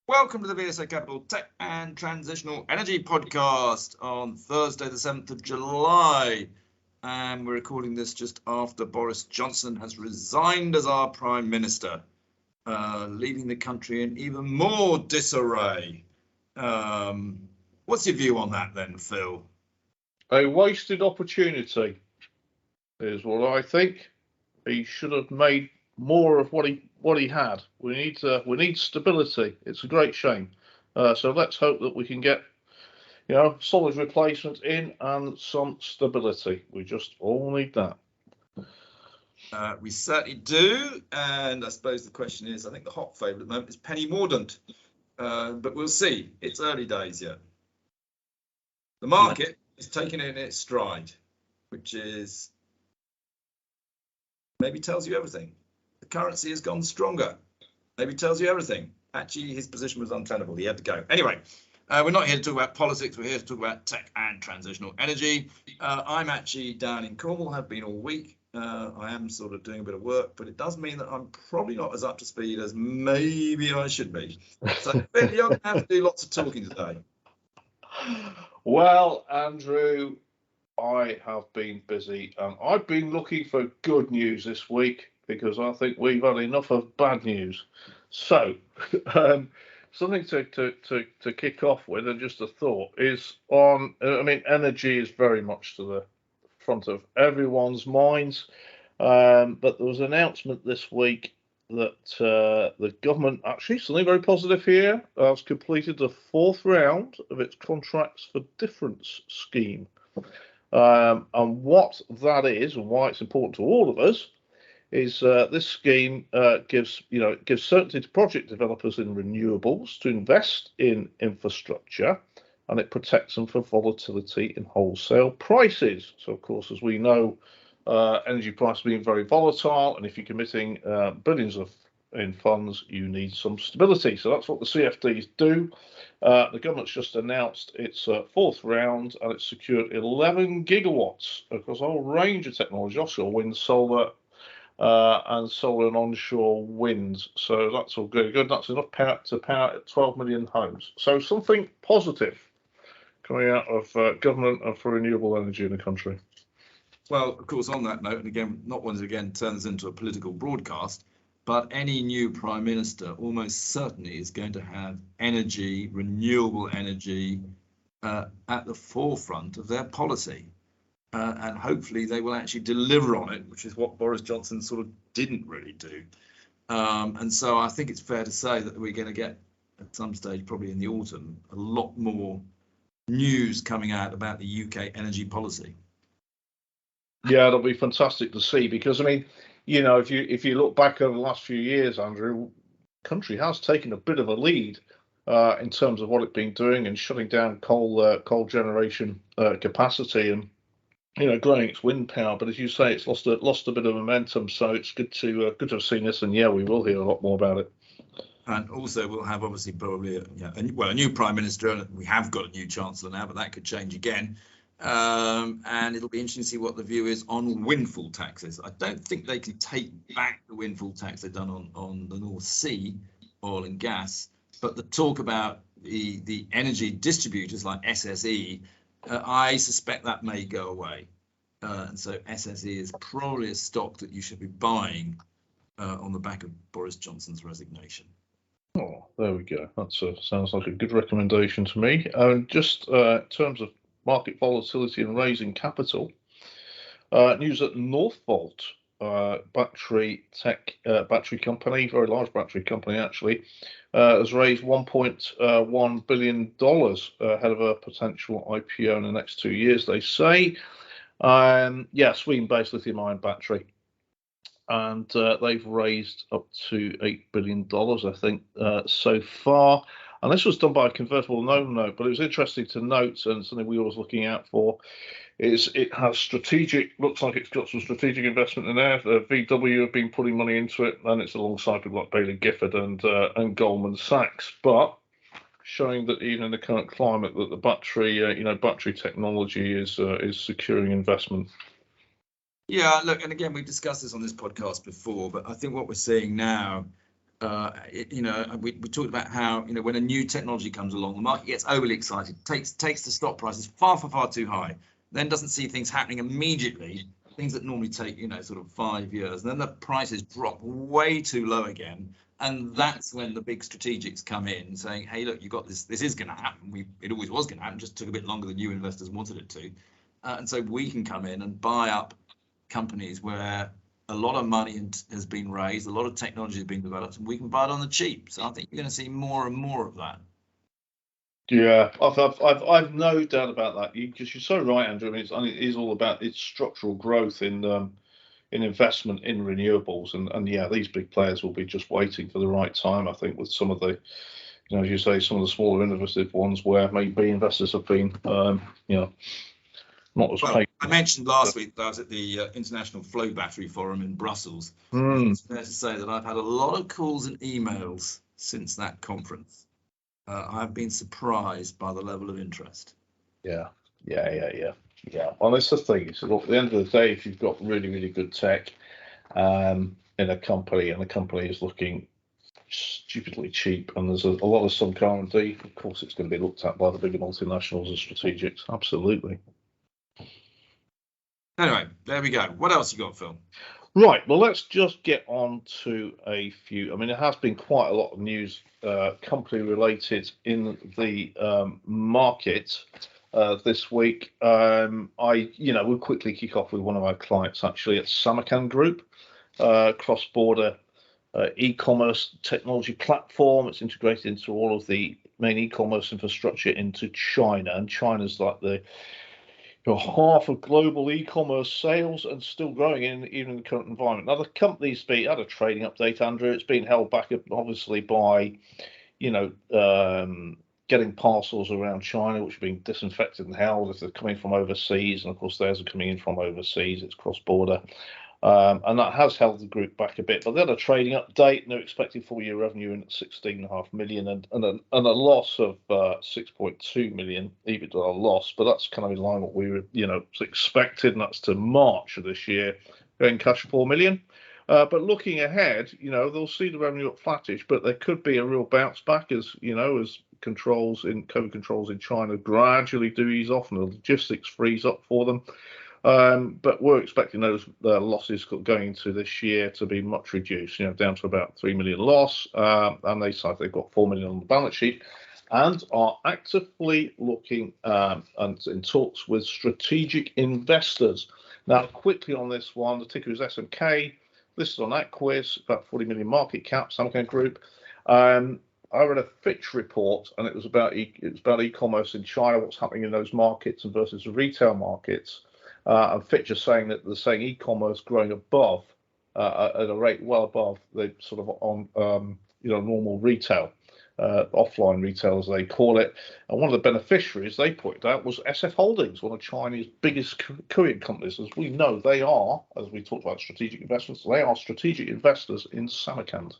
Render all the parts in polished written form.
Welcome to the VSA Capital Tech and Transitional Energy Podcast on Thursday, the 7th of July. And we're recording this just after Boris Johnson has resigned as our Prime Minister, leaving the country in even more disarray. What's your view on that then, Phil? A wasted opportunity is what I think. He should have made more of what he had. We need stability. It's a great shame. So let's hope that we can get solid replacements in and some stability. We just all need that. We certainly do, and I suppose the question is, I think the hot favourite at the moment is Penny Mordaunt, but we'll see. It's early days yet. The market is taking it in its stride, which is maybe tells you everything. The currency has gone stronger. Maybe tells you everything. Actually, his position was untenable. He had to go. Anyway, we're not here to talk about politics. We're here to talk about tech and transitional energy. I'm actually down in Cornwall, have been all week. I am sort of doing a bit of work, but it does mean that I'm probably not as up to speed as maybe I should be. So Phil, you're going to have to do lots of talking today. Well, Andrew, I have been busy and I've been looking for good news this week because I think we've had enough of bad news. So something to kick off with, and just a thought, is on, energy is very much to the front of everyone's minds. But there was an announcement this week that the government, actually something very positive here, has completed the fourth round of its Contracts for Difference scheme. And what that is and why it's important to all of us is this scheme gives certainty to project developers in renewables to invest in infrastructure, and it protects them from volatility in wholesale prices. So, of course, as we know, energy prices being very volatile, and if you're committing billions in funds, you need some stability. So that's what the CFDs do. The government's just announced its fourth round, and it's secured 11 gigawatts across a whole range of technology: offshore wind, solar, and solar and onshore wind. So that's all good. That's enough power to power 12 million homes. So something positive coming out of government and for renewable energy in the country. Well, of course, on that note, and again, not once again turns into a political broadcast, but any new Prime Minister almost certainly is going to have energy, renewable energy, at the forefront of their policy. And hopefully they will actually deliver on it, which is what Boris Johnson sort of didn't really do. And so I think it's fair to say that we're going to get, at some stage, probably in the autumn, a lot more news coming out about the UK energy policy. Yeah, it'll be fantastic to see because, if you look back over the last few years, Andrew, the country has taken a bit of a lead in terms of what it's been doing and shutting down coal generation capacity and growing its wind power. But as you say, it's lost a bit of momentum. So it's good to have seen this, and we will hear a lot more about it. And also, we'll have obviously probably a new Prime Minister, and we have got a new Chancellor now, but that could change again. And it'll be interesting to see what the view is on windfall taxes. I don't think they can take back the windfall tax they've done on the North Sea oil and gas, but the talk about the energy distributors like SSE, I suspect that may go away. And so SSE is probably a stock that you should be buying on the back of Boris Johnson's resignation. Oh, there we go. That sounds like a good recommendation to me. Just in terms of market volatility and raising capital, news that Northvolt, battery company, very large battery company actually, has raised $1.1 billion ahead of a potential IPO in the next 2 years, they say. Sweden-based lithium-ion battery. And they've raised up to $8 billion, I think, so far. And this was done by a convertible loan note, but it was interesting to note, and something we were always looking out for, is it has looks like it's got some strategic investment in there. VW have been putting money into it, and it's alongside people like Bailey Gifford and Goldman Sachs. But showing that even in the current climate, that the battery technology is securing investment. Yeah, look, and again, we've discussed this on this podcast before, but I think what we're seeing now we talked about how, when a new technology comes along, the market gets overly excited, takes the stock prices far too high, then doesn't see things happening immediately, things that normally take, sort of 5 years. And then the prices drop way too low again. And that's when the big strategics come in saying, hey, look, you got this is going to happen. It always was going to happen, just took a bit longer than you investors wanted it to. And so we can come in and buy up companies where a lot of money has been raised, a lot of technology has been developed, and we can buy it on the cheap. So I think you're going to see more and more of that. Yeah, I've no doubt about that. Because you're so right, Andrew. I mean, it is all about its structural growth in investment in renewables, and yeah, these big players will be just waiting for the right time. I think with some of the, as you say, some of the smaller innovative ones where maybe investors have been, not as well, I mentioned last week that I was at the International Flow Battery Forum in Brussels. It's fair to say that I've had a lot of calls and emails since that conference. I've been surprised by the level of interest. Yeah. Well, that's the thing. So at the end of the day, if you've got really, really good tech in a company, and the company is looking stupidly cheap, and there's a lot of sunk R&D, of course, it's going to be looked at by the bigger multinationals and strategics. Absolutely. Anyway, there we go. What else you got, Phil? Right. Well, let's just get on to a few. I mean, there has been quite a lot of news, company related in the market this week. We'll quickly kick off with one of our clients actually at Samarkand Group, cross-border e-commerce technology platform. It's integrated into all of the main e-commerce infrastructure into China, and China's like the half of global e-commerce sales and still growing even in the current environment. Now, the company's had a trading update, Andrew. It's been held back obviously by, getting parcels around China, which are being disinfected and held if they're coming from overseas. And of course, theirs are coming in from overseas. It's cross-border. And that has held the group back a bit. But they had a trading update, and they're expecting full-year revenue in at 16.5 million and a loss of 6.2 million EBITDA loss. But that's kind of in line with what we were, expected, and that's to March of this year, going cash 4 million. But looking ahead, they'll see the revenue up flattish, but there could be a real bounce back as COVID controls in China gradually do ease off and the logistics freeze up for them. But we're expecting those losses going into this year to be much reduced, down to about 3 million loss. And they say they've got 4 million on the balance sheet and are actively looking and in talks with strategic investors. Now, quickly on this one, the ticker is SMK. Listed on Aquis, about 40 million market cap, Samarkand Group. I read a Fitch report, and it was about e-commerce in China, what's happening in those markets and versus the retail markets. And Fitch is saying that they're saying e-commerce growing above at a rate well above the sort of on normal retail, offline retail as they call it. And one of the beneficiaries they pointed out was SF Holdings, one of China's biggest courier companies. As we know, they are, as we talked about strategic investments, they are strategic investors in Samarkand.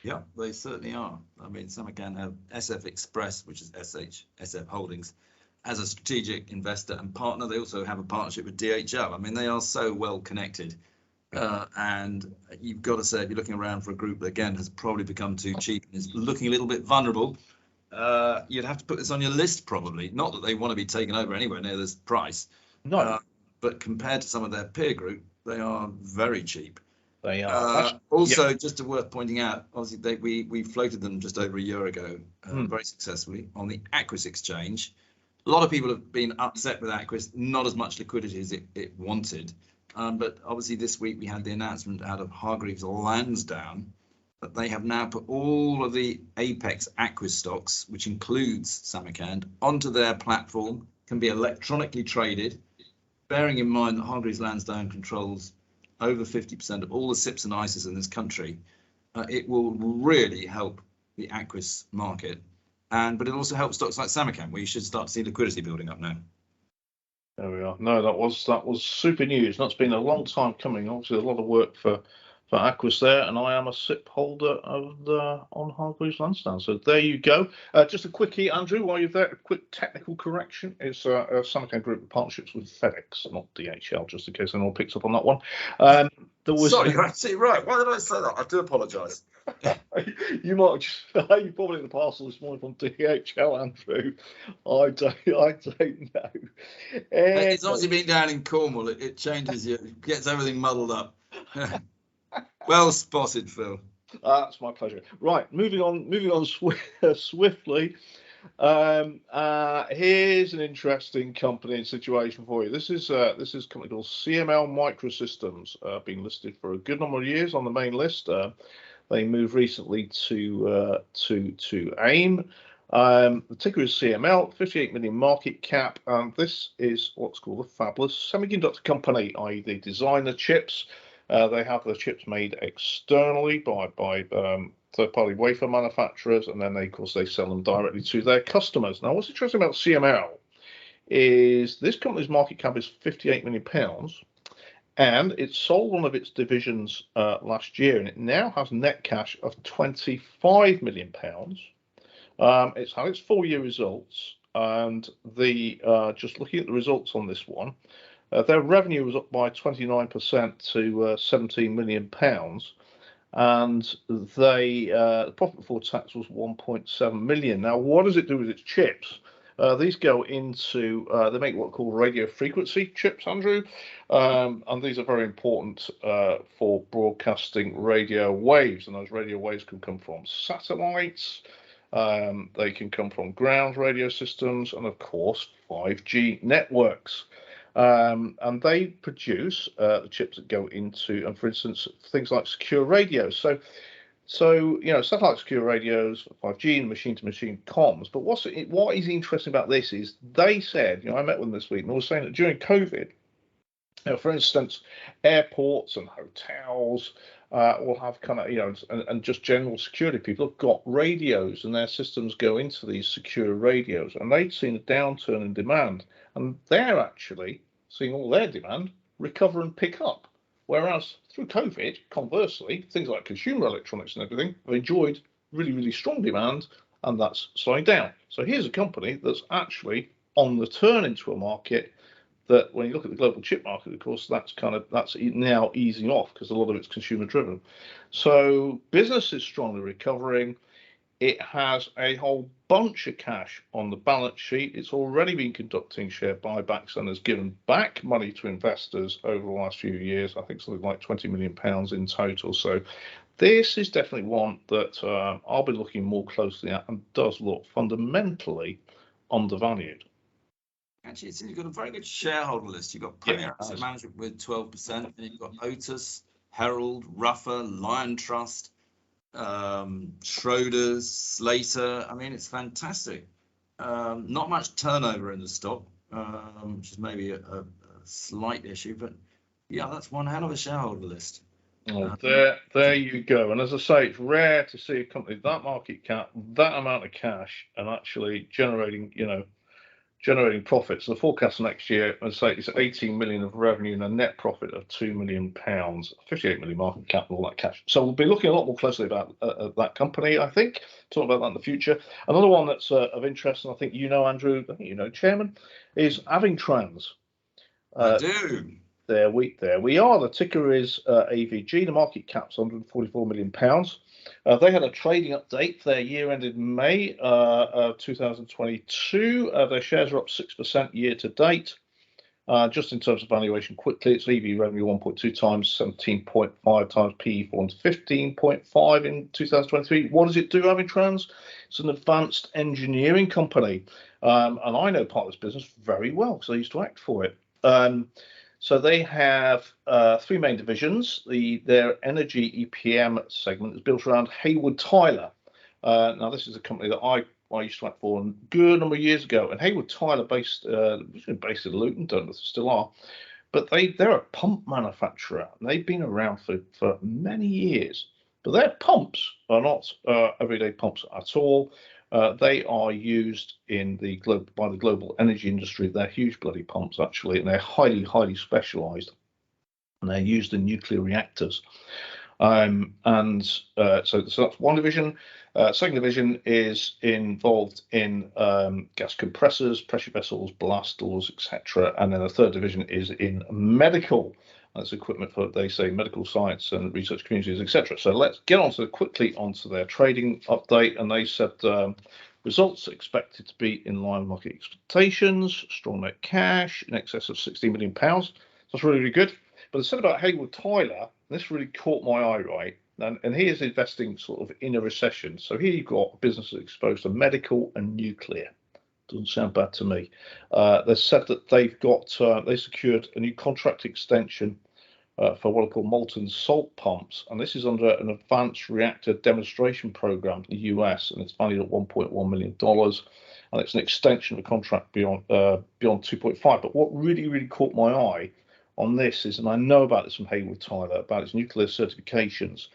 Yeah, they certainly are. I mean, Samarkand have SF Express, which is SF Holdings, as a strategic investor and partner. They also have a partnership with DHL. I mean, they are so well connected. And you've got to say, if you're looking around for a group that, again, has probably become too cheap and is looking a little bit vulnerable, you'd have to put this on your list probably. Not that they want to be taken over anywhere near this price. No. But compared to some of their peer group, they are very cheap. They are. Also, just worth pointing out, obviously, we floated them just over a year ago, very successfully on the Aquis exchange. A lot of people have been upset with Aquis, not as much liquidity as it wanted. But obviously, this week we had the announcement out of Hargreaves Lansdown that they have now put all of the Apex Aquis stocks, which includes Samarkand, onto their platform, can be electronically traded, bearing in mind that Hargreaves Lansdown controls over 50% of all the SIPs and ISAs in this country. It will really help the Aquis market, but it also helps stocks like Samarkand, where you should start to see liquidity building up now. There we are. No, that was super news. That's been a long time coming. Obviously, a lot of work for Aquis there, and I am a SIP holder on Hargreaves Lansdown. So there you go. Just a quickie, Andrew, while you're there, a quick technical correction. It's Samarkand Group partnerships with FedEx, not DHL, just in case anyone picks up on that one. Sorry, you're absolutely right. Why did I say that? I do apologise. You might have just, you probably had the parcel this morning from DHL, Andrew. I don't know. It's obviously been down in Cornwall. It changes you, it gets everything muddled up. Well spotted, Phil. That's my pleasure. Right, moving on swiftly. Here's an interesting company and situation for you. This is a company called CML Microsystems, been listed for a good number of years on the main list. They moved recently to AIM. The ticker is CML, 58 million market cap. This is what's called a fabless semiconductor company, i.e. they design the chips. They have the chips made externally by third-party wafer manufacturers, and then of course they sell them directly to their customers. Now, what's interesting about CML is this company's market cap is £58 million, and it sold one of its divisions last year, and it now has net cash of £25 million. It's had its full-year results, and just looking at the results on this one, their revenue was up by 29% to £17 million, and the profit before tax was 1.7 million. Now, what does it do with its chips? These go into, they make what are called radio frequency chips, Andrew, and these are very important for broadcasting radio waves, and those radio waves can come from satellites, they can come from ground radio systems, and of course 5G networks. And they produce the chips that go into, and for instance, things like secure radios. So satellite secure radios, 5G, and machine-to-machine comms. But what is interesting about this is they said, I met with them this week, and they were saying that during COVID, for instance, airports and hotels will have kind of, and just general security people have got radios, and their systems go into these secure radios, and they've seen a downturn in demand, and they're actually seeing all their demand recover and pick up. Whereas through COVID, conversely, things like consumer electronics and everything have enjoyed really, really strong demand, and that's slowing down. So here's a company that's actually on the turn into a market that, when you look at the global chip market, of course, that's now easing off because a lot of it's consumer driven. So business is strongly recovering. It has a whole bunch of cash on the balance sheet. It's already been conducting share buybacks and has given back money to investors over the last few years. I think something like £20 million in total. So this is definitely one that I'll be looking more closely at, and does look fundamentally undervalued. Actually, you've got a very good shareholder list. You've got Premier Asset Management with 12%, and you've got Otis, Herald, Ruffer, Lion Trust, Schroders, Slater. I mean, it's fantastic. Not much turnover in the stock, which is maybe a slight issue, but yeah, that's one hell of a shareholder list. Oh, there you go. And as I say, it's rare to see a company that market cap, that amount of cash, and actually generating profits. The forecast next year, as I say, it's 18 million of revenue and a net profit of £2 million, 58 million market cap, and all that cash. So we'll be looking a lot more closely about that company, I think, talk about that in the future. Another one that's of interest, and I think Andrew, I think Chairman, is Avingtrans. I do. There we are. The ticker is AVG. The market cap's £144 million. They had a trading update for their year ended May 2022. Their shares are up 6% year to date. Just in terms of valuation, quickly, it's EV revenue 1.2 times, 17.5 times PE, 15.5 in 2023. What does it do, Avingtrans? It's an advanced engineering company. And I know part of this business very well because I used to act for it. So they have three main divisions. Their energy EPM segment is built around Hayward Tyler. Now, this is a company that I used to act for a good number of years ago. And Hayward Tyler, based in Luton, don't know if they still are, but they're a pump manufacturer, and they've been around for many years. But their pumps are not everyday pumps at all. They are used by the global energy industry. They're huge bloody pumps, actually, and they're highly, highly specialised. And they're used in nuclear reactors. So that's one division. Second division is involved in gas compressors, pressure vessels, blast doors, etc. And then the third division is in medical. That's equipment for, they say, medical science and research communities, etc. So let's get quickly onto their trading update. And they said results expected to be in line with market expectations, strong net cash in excess of £16 million. So that's really, really good. But they said about Hayward Tyler, this really caught my eye, right? And he is investing sort of in a recession. So here you've got a business that's exposed to medical and nuclear. Doesn't sound bad to me. They said that they've got they secured a new contract extension for what are called molten salt pumps, and this is under an advanced reactor demonstration program in the US, and it's valued at $1.1 million, and it's an extension of the contract beyond 2.5. But what really, really caught my eye on this is, and I know about this from Hayward Tyler, about its nuclear certifications.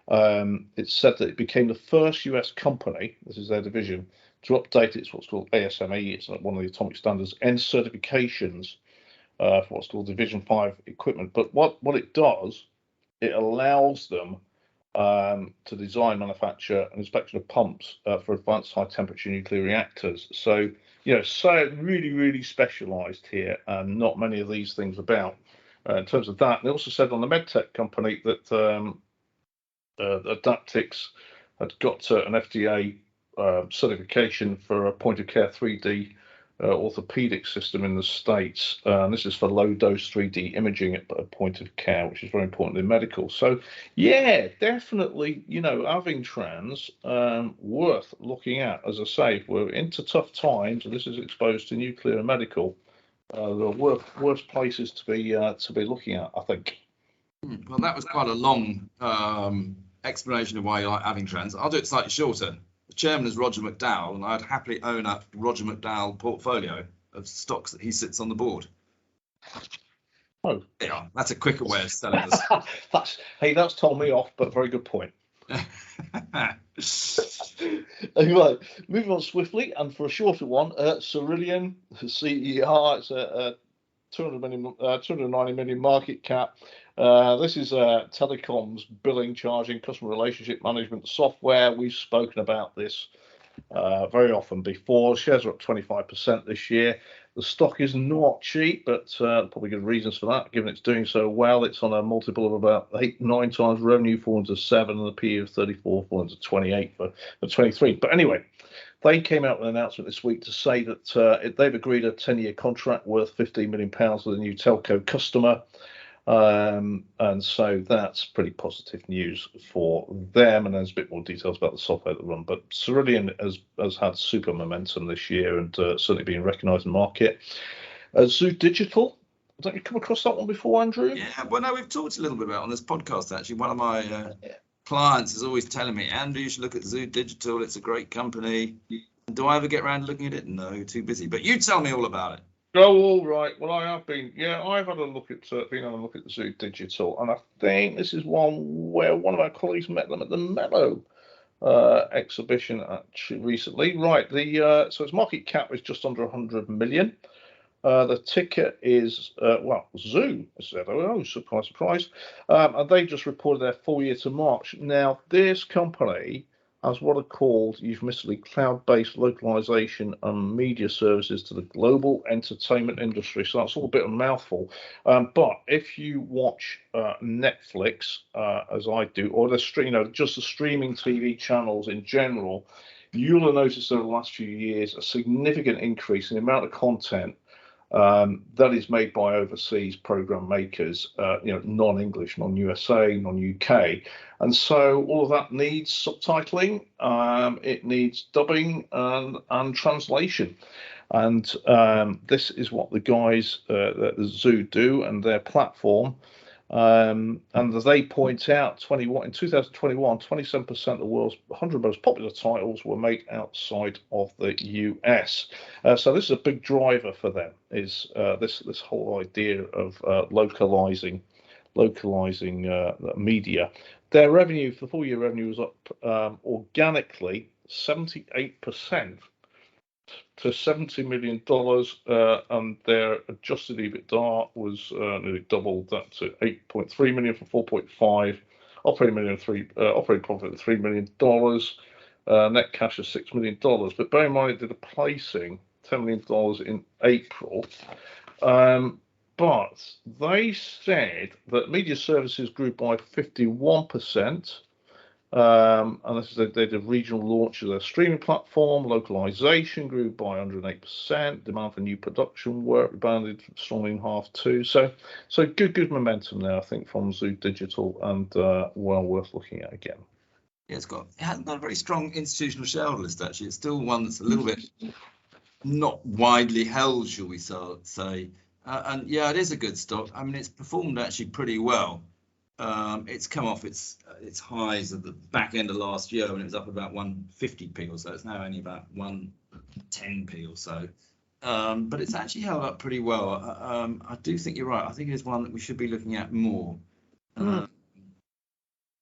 It said that it became the first US company, this is their division, to update its what's called ASME, it's one of the atomic standards, and certifications for what's called Division 5 equipment. But what it does, it allows them to design, manufacture, and inspection of pumps for advanced high temperature nuclear reactors. So, so really, really specialised here, and not many of these things about in terms of that. And they also said on the medtech company that Adaptix had got an FDA certification for a point of care 3D orthopedic system in the States. This is for low dose 3D imaging at a point of care, which is very important in medical. So, yeah, definitely, Avingtrans worth looking at. As I say, we're into tough times, and this is exposed to nuclear and medical. The worst places to be looking at, I think. Well, that was quite a long explanation of why you like Avingtrans. I'll do it slightly shorter. The chairman is Roger McDowell, and I'd happily own a Roger McDowell portfolio of stocks that he sits on the board. Oh, yeah, that's a quicker way of selling this. That's told me off, but very good point. Anyway, moving on swiftly, and for a shorter one, Cerillion, CER, it's a 290 million market cap. This is telecoms, billing, charging, customer relationship management software. We've spoken about this very often before. Shares are up 25% this year. The stock is not cheap, but probably good reasons for that, given it's doing so well. It's on a multiple of about 8-9 times revenue, 407, and a PE of 34, 428 for 23. But anyway, they came out with an announcement this week to say that they've agreed a 10-year contract worth £15 million with a new telco customer. And so that's pretty positive news for them. And there's a bit more details about the software that run. But Cerillion has had super momentum this year, and certainly being recognised in the market. Zoo Digital. Don't you come across that one before, Andrew? Yeah, well, no, we've talked a little bit about it on this podcast, actually. One of my clients is always telling me, Andrew, you should look at Zoo Digital. It's a great company. Do I ever get around to looking at it? No, too busy. But you tell me all about it. Oh, all right. Well, I have been. Yeah, I've had a look at the Zoo Digital, and I think this is one where one of our colleagues met them at the Mellow exhibition actually recently. Right. So its market cap is just under 100 million. The ticker is Zoo. I said, oh, surprise, surprise. And they just reported their full year to March. Now, this company has what are called euphemistically cloud-based localization and media services to the global entertainment industry. So that's all a bit of a mouthful. But if you watch Netflix, as I do, or just the streaming TV channels in general, you'll have noticed over the last few years a significant increase in the amount of content that is made by overseas program makers, non-English, non-USA, non-UK. And so all of that needs subtitling, it needs dubbing and translation. And this is what the guys at the Zoo do, and their platform. And as they point out, in 2021, 27% of the world's 100 most popular titles were made outside of the US. So this is a big driver for them, is this whole idea of localizing media. Their revenue, for the full year revenue, was up organically 78%. To $70 million, and their adjusted EBITDA was nearly doubled that to $8.3 million from $4.5. Operating profit of $3 million. Net cash of $6 million. But bear in mind, it did a placing $10 million in April. but they said that media services grew by 51%. And this is they did a regional launch of their streaming platform. Localization grew by 108%. Demand for new production work rebounded strongly in half two. So good momentum there, I think, from Zoo Digital, and well worth looking at again. Yeah, it hasn't got a very strong institutional shareholder list, actually. It's still one that's a little bit not widely held, shall we say. And yeah, it is a good stock. I mean, it's performed actually pretty well. It's come off its highs at the back end of last year when it was up about 150p or so. It's now only about 110p or so. But it's actually held up pretty well. I do think you're right. I think it's one that we should be looking at more. I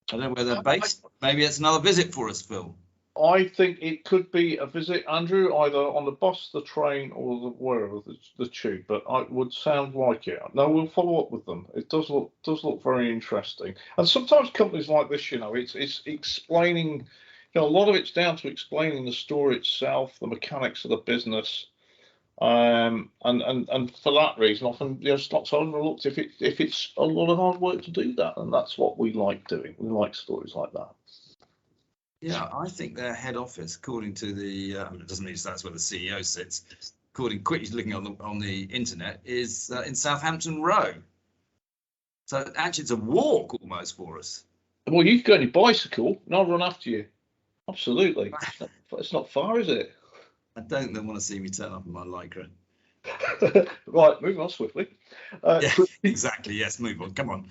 don't know where they're based. Maybe it's another visit for us, Phil. I think it could be a visit, Andrew, either on the bus, the train, or wherever the tube. But it would sound like it. No, we'll follow up with them. It does look very interesting. And sometimes companies like this, it's explaining. A lot of it's down to explaining the story itself, the mechanics of the business, and for that reason, often stocks are overlooked if it's a lot of hard work to do that, and that's what we like doing. We like stories like that. Yeah, I think their head office, according to the, it doesn't mean that's where the CEO sits. Quickly looking on the internet, is in Southampton Row. So actually, it's a walk almost for us. Well, you can go on your bicycle, and I'll run after you. Absolutely, it's not far, is it? I don't want to see me turn up in my Lycra. Right, moving on swiftly. Yeah, exactly. Yes, move on. Come on.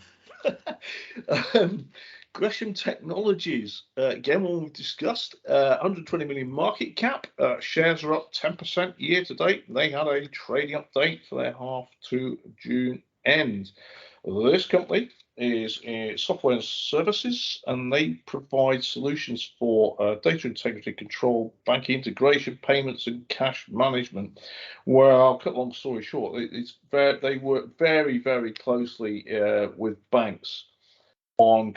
Gresham Technologies, again, one we've discussed, 120 million market cap. Shares are up 10% year to date. They had a trading update for their half to June end. This company is in software and services, and they provide solutions for data integrity control, banking integration, payments, and cash management. Well, cut long story short, they work very, very closely with banks on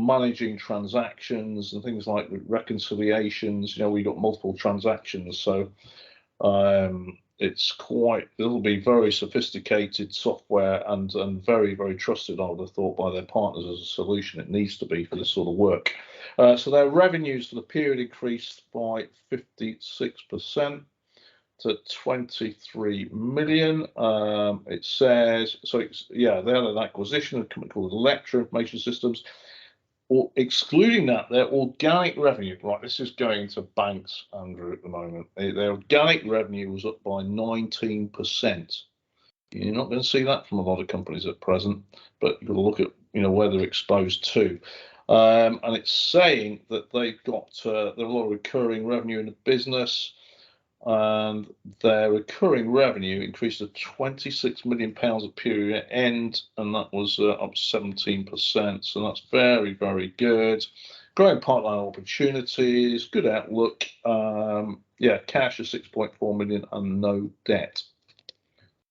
managing transactions and things like reconciliations. We've got multiple transactions, so it'll be very sophisticated software and very, very trusted, I would have thought, by their partners as a solution. It needs to be for this sort of work. So their revenues for the period increased by 56% to 23 million. It says, they had an acquisition of a company called Electra Information Systems. Or excluding that, their organic revenue, right, this is going to banks, Andrew, at the moment. Their organic revenue was up by 19%. You're not going to see that from a lot of companies at present, but you've got to look at where they're exposed to. And it's saying that they've got a lot of recurring revenue in the business, and their recurring revenue increased to £26 million at period end, and that was up 17%. So that's very, very good. Growing pipeline opportunities, good outlook. Cash of 6.4 million and no debt.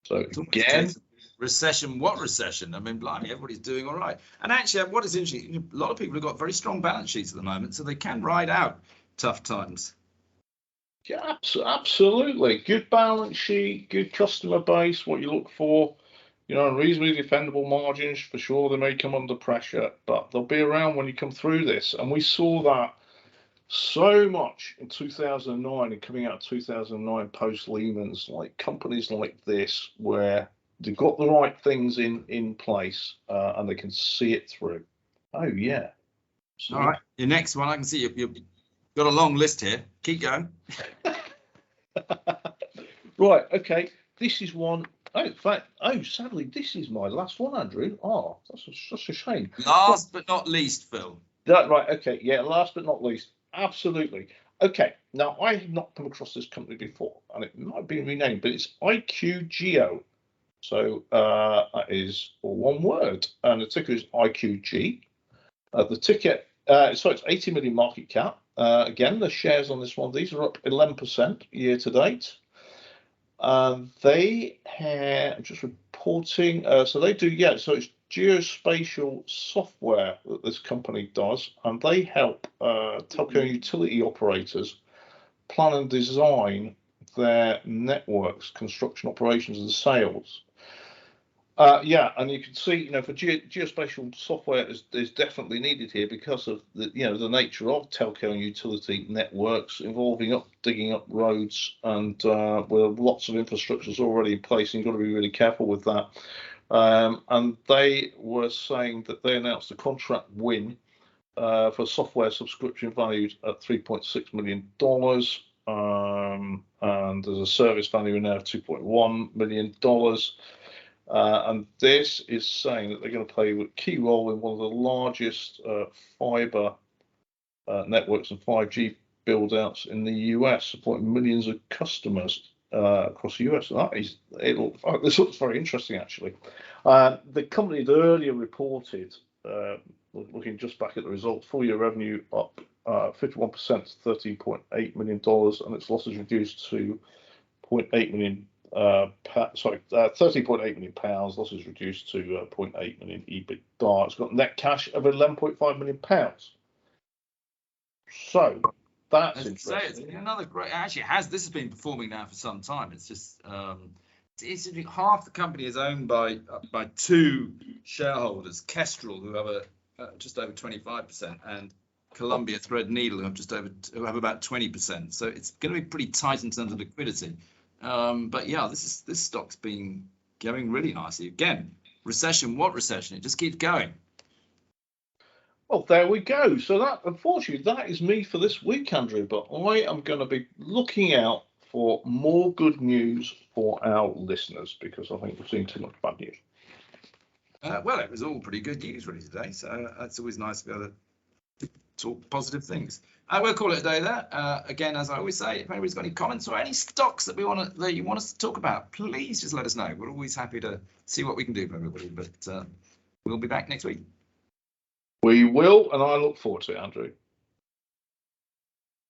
So again, recession. What recession? I mean, blimey, everybody's doing all right. And actually, what is interesting, a lot of people have got very strong balance sheets at the moment, so they can ride out tough times. Yeah, absolutely. Good balance sheet, good customer base, what you look for, reasonably defendable margins. For sure, they may come under pressure, but they'll be around when you come through this. And we saw that so much in 2009 and coming out of 2009 post-Lehman's, like companies like this, where they've got the right things in place and they can see it through. Oh, yeah. Absolutely. All right. Your next one, I can see you've got a long list here. Keep going. Right, okay. This is one. Sadly, this is my last one, Andrew. Oh, that's such a shame. Last but not least, Phil. Right, okay. Yeah, last but not least. Absolutely. Okay, now I have not come across this company before, and it might be renamed, but it's IQGeo. So that is all one word, and the ticker is IQG. The ticket, it's 80 million market cap. Again, the shares on this one, these are up 11% year to date. They have, I'm just reporting, so they do, so it's geospatial software that this company does, and they help telco utility operators plan and design their networks, construction operations and sales. Yeah, and you can see, for geospatial software is definitely needed here because of the nature of telco and utility networks involving digging up roads, and where lots of infrastructure is already in place, and you've got to be really careful with that. And they were saying that they announced a contract win for software subscription valued at $3.6 million. And there's a service value in there of $2.1 million. And this is saying that they're going to play a key role in one of the largest fiber networks and 5G build-outs in the US, supporting millions of customers across the US. This looks very interesting, actually. The company had earlier reported, looking just back at the results, full-year revenue up 51% to $13.8 million, and its losses reduced to 0.8 million. 13.8 million pounds. Losses reduced to 0.8 million EBITDA. It's got net cash of 11.5 million pounds. So that's interesting. It's another great. Actually, this has been performing now for some time. It's just it's half the company is owned by two shareholders, Kestrel, who have just over 25%, and Columbia Threadneedle, who have about 20%. So it's going to be pretty tight in terms of liquidity. But yeah, this stock's been going really nicely. Again, what recession? It just keeps going. Well, there we go. So unfortunately, that is me for this week, Andrew. But I am going to be looking out for more good news for our listeners, because I think we've seen too much bad news. Well, it was all pretty good news really today, so it's always nice to be able to talk positive things. We'll call it a day there. Again, as I always say, if anybody's got any comments or any stocks that you want us to talk about, please just let us know. We're always happy to see what we can do for everybody. But we'll be back next week. We will, and I look forward to it, Andrew.